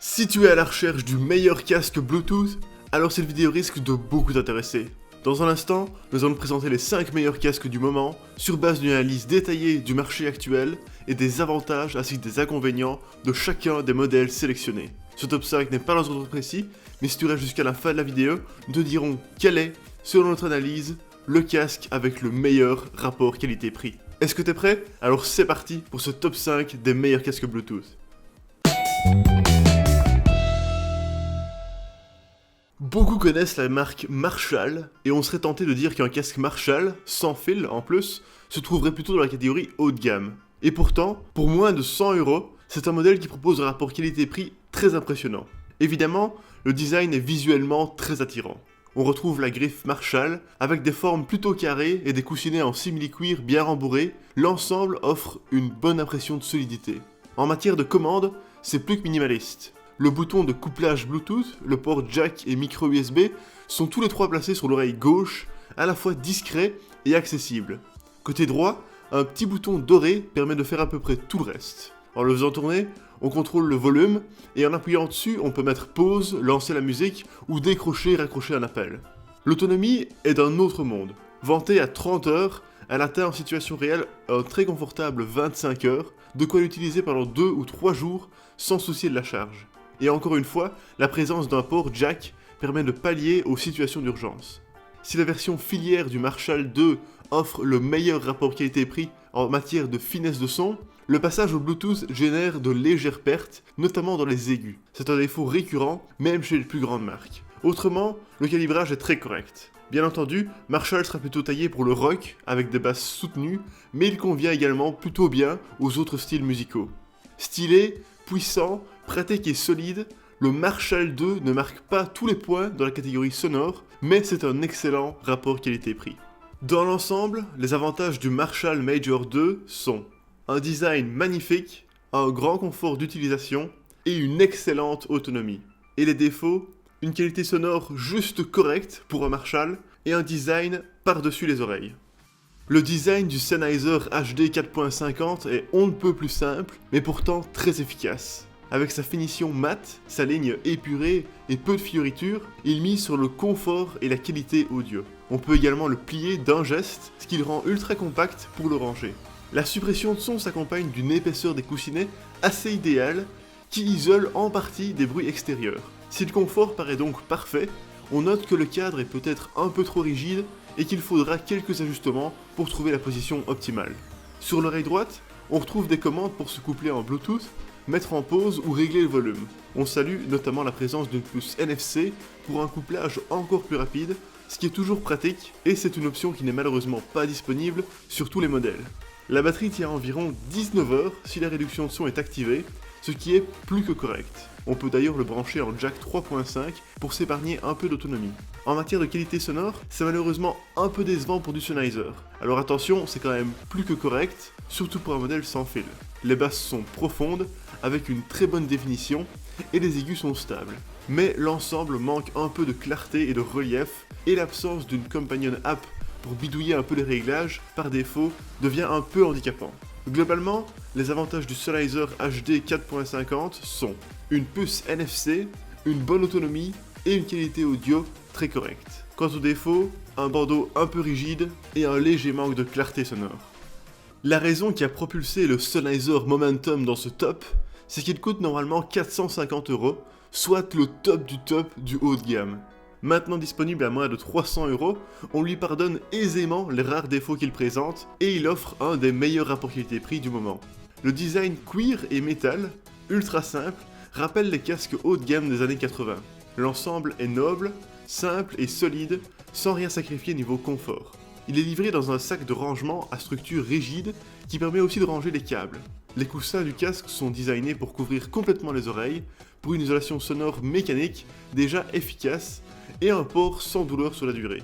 Si tu es à la recherche du meilleur casque Bluetooth, alors cette vidéo risque de beaucoup t'intéresser. Dans un instant, nous allons te présenter les 5 meilleurs casques du moment, sur base d'une analyse détaillée du marché actuel et des avantages ainsi que des inconvénients de chacun des modèles sélectionnés. Ce top 5 n'est pas dans un ordre précis, mais si tu restes jusqu'à la fin de la vidéo, nous te dirons quel est, selon notre analyse, le casque avec le meilleur rapport qualité-prix. Est-ce que t'es prêt? Alors c'est parti pour ce top 5 des meilleurs casques Bluetooth. Beaucoup connaissent la marque Marshall, et on serait tenté de dire qu'un casque Marshall, sans fil en plus, se trouverait plutôt dans la catégorie haut de gamme. Et pourtant, pour moins de 100 €, c'est un modèle qui propose un rapport qualité-prix très impressionnant. Évidemment, le design est visuellement très attirant. On retrouve la griffe Marshall, avec des formes plutôt carrées et des coussinets en simili-cuir bien rembourrés, l'ensemble offre une bonne impression de solidité. En matière de commande, c'est plus que minimaliste. Le bouton de couplage Bluetooth, le port jack et micro USB sont tous les trois placés sur l'oreille gauche, à la fois discret et accessible. Côté droit, un petit bouton doré permet de faire à peu près tout le reste. En le faisant tourner, on contrôle le volume et en appuyant dessus, on peut mettre pause, lancer la musique ou décrocher et raccrocher un appel. L'autonomie est d'un autre monde. Vantée à 30 heures, elle atteint en situation réelle un très confortable 25 heures, de quoi l'utiliser pendant 2 ou 3 jours sans soucier de la charge. Et encore une fois, la présence d'un port jack permet de pallier aux situations d'urgence. Si la version filière du Marshall 2 offre le meilleur rapport qualité-prix en matière de finesse de son, le passage au Bluetooth génère de légères pertes, notamment dans les aigus. C'est un défaut récurrent, même chez les plus grandes marques. Autrement, le calibrage est très correct. Bien entendu, Marshall sera plutôt taillé pour le rock, avec des basses soutenues, mais il convient également plutôt bien aux autres styles musicaux. Stylé, puissant, pratique et solide, le Marshall 2 ne marque pas tous les points dans la catégorie sonore, mais c'est un excellent rapport qualité-prix. Dans l'ensemble, les avantages du Marshall Major 2 sont un design magnifique, un grand confort d'utilisation et une excellente autonomie. Et les défauts, une qualité sonore juste correcte pour un Marshall et un design par-dessus les oreilles. Le design du Sennheiser HD 4.50 est on ne peut plus simple, mais pourtant très efficace. Avec sa finition mate, sa ligne épurée et peu de fioritures, il mise sur le confort et la qualité audio. On peut également le plier d'un geste, ce qui le rend ultra compact pour le ranger. La suppression de son s'accompagne d'une épaisseur des coussinets assez idéale, qui isole en partie des bruits extérieurs. Si le confort paraît donc parfait, on note que le cadre est peut-être un peu trop rigide et qu'il faudra quelques ajustements pour trouver la position optimale. Sur l'oreille droite, on retrouve des commandes pour se coupler en Bluetooth, mettre en pause ou régler le volume. On salue notamment la présence d'une puce NFC pour un couplage encore plus rapide, ce qui est toujours pratique et c'est une option qui n'est malheureusement pas disponible sur tous les modèles. La batterie tient environ 19 heures si la réduction de son est activée, ce qui est plus que correct. On peut d'ailleurs le brancher en jack 3.5 pour s'épargner un peu d'autonomie. En matière de qualité sonore, c'est malheureusement un peu décevant pour du Sennheiser. Alors attention, c'est quand même plus que correct, surtout pour un modèle sans fil. Les basses sont profondes, avec une très bonne définition, et les aigus sont stables. Mais l'ensemble manque un peu de clarté et de relief, et l'absence d'une companion app pour bidouiller un peu les réglages, par défaut, devient un peu handicapant. Globalement, les avantages du Sennheiser HD 4.50 sont une puce NFC, une bonne autonomie et une qualité audio très correcte. Quant aux défauts, un bandeau un peu rigide et un léger manque de clarté sonore. La raison qui a propulsé le Sennheiser Momentum dans ce top, c'est qu'il coûte normalement 450 €, soit le top du haut de gamme. Maintenant disponible à moins de 300 €, on lui pardonne aisément les rares défauts qu'il présente et il offre un des meilleurs rapports qualité-prix du moment. Le design cuir et métal, ultra simple, rappelle les casques haut de gamme des années 80. L'ensemble est noble, simple et solide, sans rien sacrifier niveau confort. Il est livré dans un sac de rangement à structure rigide qui permet aussi de ranger les câbles. Les coussins du casque sont designés pour couvrir complètement les oreilles, pour une isolation sonore mécanique déjà efficace et un port sans douleur sur la durée.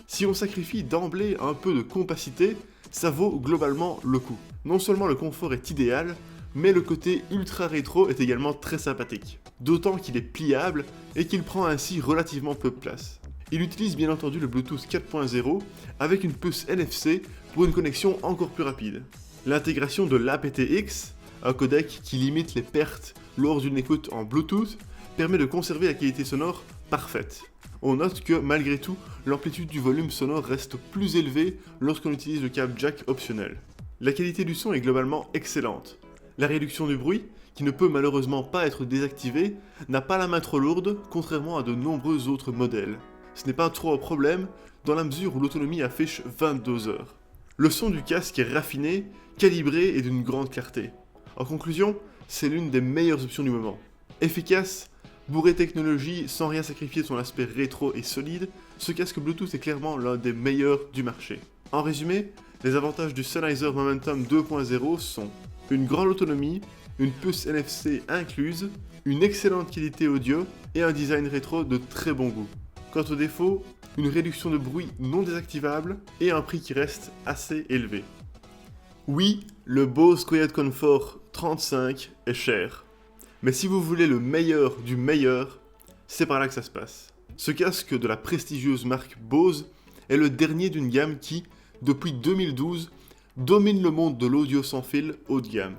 Si on sacrifie d'emblée un peu de compacité, ça vaut globalement le coup. Non seulement le confort est idéal, mais le côté ultra rétro est également très sympathique. D'autant qu'il est pliable et qu'il prend ainsi relativement peu de place. Il utilise bien entendu le Bluetooth 4.0 avec une puce NFC pour une connexion encore plus rapide. L'intégration de l'aptX, un codec qui limite les pertes lors d'une écoute en Bluetooth permet de conserver la qualité sonore parfaite. On note que malgré tout, l'amplitude du volume sonore reste plus élevée lorsqu'on utilise le câble jack optionnel. La qualité du son est globalement excellente. La réduction du bruit, qui ne peut malheureusement pas être désactivée, n'a pas la main trop lourde, contrairement à de nombreux autres modèles. Ce n'est pas trop un problème, dans la mesure où l'autonomie affiche 22 heures. Le son du casque est raffiné, calibré et d'une grande clarté. En conclusion, c'est l'une des meilleures options du moment. Efficace, bourré de technologie sans rien sacrifier de son aspect rétro et solide, ce casque Bluetooth est clairement l'un des meilleurs du marché. En résumé, les avantages du Sennheiser Momentum 2.0 sont une grande autonomie, une puce NFC incluse, une excellente qualité audio et un design rétro de très bon goût. Quant aux défauts, une réduction de bruit non désactivable et un prix qui reste assez élevé. Oui, le Bose Quiet Comfort 35 est cher. Mais si vous voulez le meilleur du meilleur, c'est par là que ça se passe. Ce casque de la prestigieuse marque Bose est le dernier d'une gamme qui, depuis 2012, domine le monde de l'audio sans fil haut de gamme.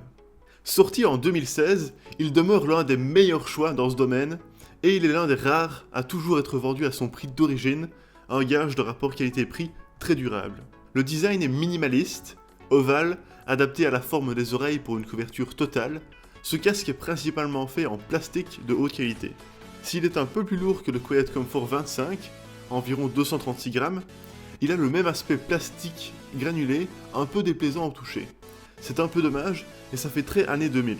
Sorti en 2016, il demeure l'un des meilleurs choix dans ce domaine, et il est l'un des rares à toujours être vendu à son prix d'origine, un gage de rapport qualité-prix très durable. Le design est minimaliste, ovale, adapté à la forme des oreilles pour une couverture totale. Ce casque est principalement fait en plastique de haute qualité. S'il est un peu plus lourd que le Quiet Comfort 25, environ 236 grammes, il a le même aspect plastique granulé, un peu déplaisant au toucher. C'est un peu dommage, et ça fait très années 2000.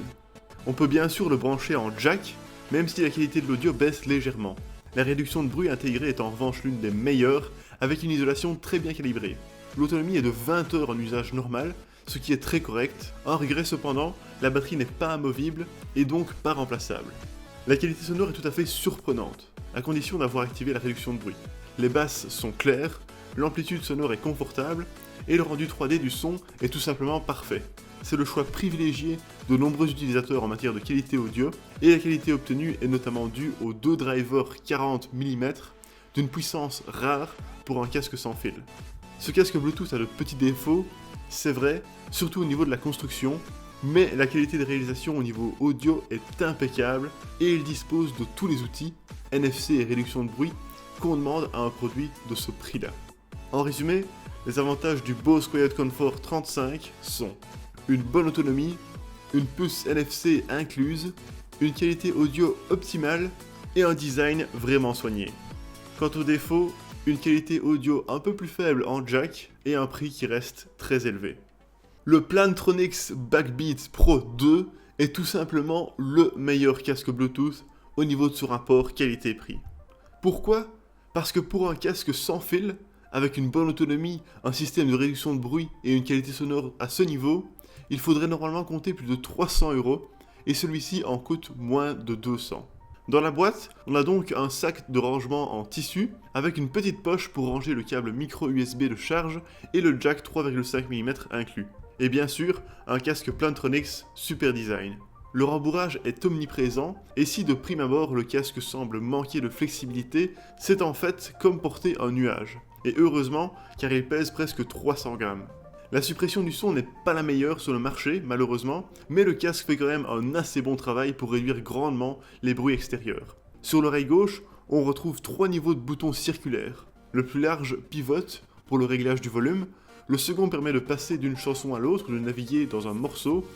On peut bien sûr le brancher en jack, même si la qualité de l'audio baisse légèrement. La réduction de bruit intégrée est en revanche l'une des meilleures, avec une isolation très bien calibrée. L'autonomie est de 20 heures en usage normal, ce qui est très correct. Un regret cependant, la batterie n'est pas amovible et donc pas remplaçable. La qualité sonore est tout à fait surprenante, à condition d'avoir activé la réduction de bruit. Les basses sont claires, l'amplitude sonore est confortable et le rendu 3D du son est tout simplement parfait. C'est le choix privilégié de nombreux utilisateurs en matière de qualité audio et la qualité obtenue est notamment due aux deux drivers 40 mm d'une puissance rare pour un casque sans fil. Ce casque Bluetooth a de petits défauts, c'est vrai, surtout au niveau de la construction, mais la qualité de réalisation au niveau audio est impeccable et il dispose de tous les outils, NFC et réduction de bruit, qu'on demande à un produit de ce prix-là. En résumé, les avantages du Bose Quiet Comfort 35 sont une bonne autonomie, une puce NFC incluse, une qualité audio optimale et un design vraiment soigné. Quant aux défauts, une qualité audio un peu plus faible en jack et un prix qui reste très élevé. Le Plantronics Backbeat Pro 2 est tout simplement le meilleur casque Bluetooth au niveau de son rapport qualité-prix. Pourquoi ? Parce que pour un casque sans fil, avec une bonne autonomie, un système de réduction de bruit et une qualité sonore à ce niveau, il faudrait normalement compter plus de 300 € et celui-ci en coûte moins de 200. Dans la boîte, on a donc un sac de rangement en tissu avec une petite poche pour ranger le câble micro USB de charge et le jack 3,5 mm inclus. Et bien sûr, un casque Plantronics Super Design. Le rembourrage est omniprésent et si de prime abord le casque semble manquer de flexibilité, c'est en fait comme porter un nuage. Et heureusement, car il pèse presque 300 grammes. La suppression du son n'est pas la meilleure sur le marché, malheureusement, mais le casque fait quand même un assez bon travail pour réduire grandement les bruits extérieurs. Sur l'oreille gauche, on retrouve 3 niveaux de boutons circulaires. Le plus large pivote pour le réglage du volume, le second permet de passer d'une chanson à l'autre, de naviguer dans un morceau,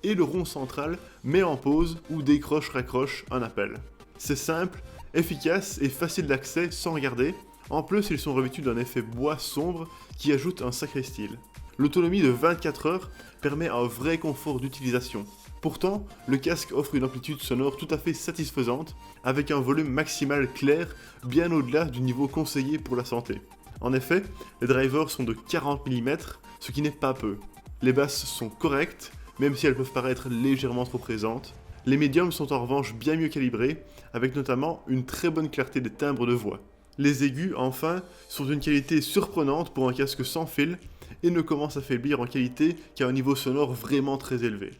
et le rond central met en pause ou décroche-raccroche un appel. C'est simple, efficace et facile d'accès sans regarder. En plus, ils sont revêtus d'un effet bois sombre qui ajoute un sacré style. L'autonomie de 24 heures permet un vrai confort d'utilisation. Pourtant, le casque offre une amplitude sonore tout à fait satisfaisante, avec un volume maximal clair bien au-delà du niveau conseillé pour la santé. En effet, les drivers sont de 40 mm, ce qui n'est pas peu. Les basses sont correctes, même si elles peuvent paraître légèrement trop présentes. Les médiums sont en revanche bien mieux calibrés, avec notamment une très bonne clarté des timbres de voix. Les aigus, enfin, sont d'une qualité surprenante pour un casque sans fil, et ne commencent à faiblir en qualité qu'à un niveau sonore vraiment très élevé.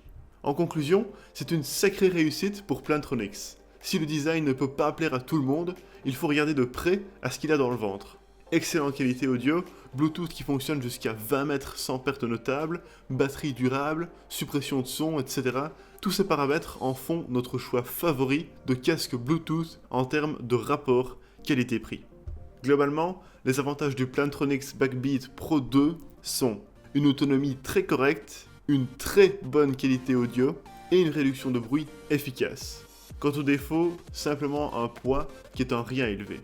En conclusion, c'est une sacrée réussite pour Plantronics. Si le design ne peut pas plaire à tout le monde, il faut regarder de près à ce qu'il a dans le ventre. excellente qualité audio, Bluetooth qui fonctionne jusqu'à 20 mètres sans perte notable, batterie durable, suppression de son, etc. Tous ces paramètres en font notre choix favori de casque Bluetooth en termes de rapport qualité-prix. Globalement, les avantages du Plantronics Backbeat Pro 2 sont une autonomie très correcte, une très bonne qualité audio et une réduction de bruit efficace. Quant aux défauts, simplement un poids qui est en rien élevé.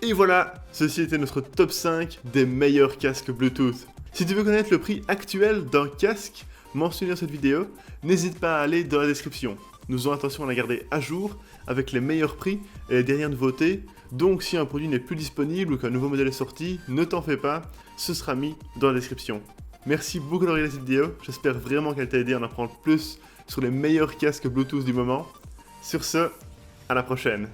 Et voilà, ceci était notre top 5 des meilleurs casques Bluetooth. Si tu veux connaître le prix actuel d'un casque mentionné dans cette vidéo, n'hésite pas à aller dans la description. Nous aurons attention à la garder à jour avec les meilleurs prix et les dernières nouveautés, donc si un produit n'est plus disponible ou qu'un nouveau modèle est sorti, ne t'en fais pas, ce sera mis dans la description. Merci beaucoup d'avoir regardé cette vidéo, j'espère vraiment qu'elle t'a aidé à en apprendre plus sur les meilleurs casques Bluetooth du moment. Sur ce, à la prochaine.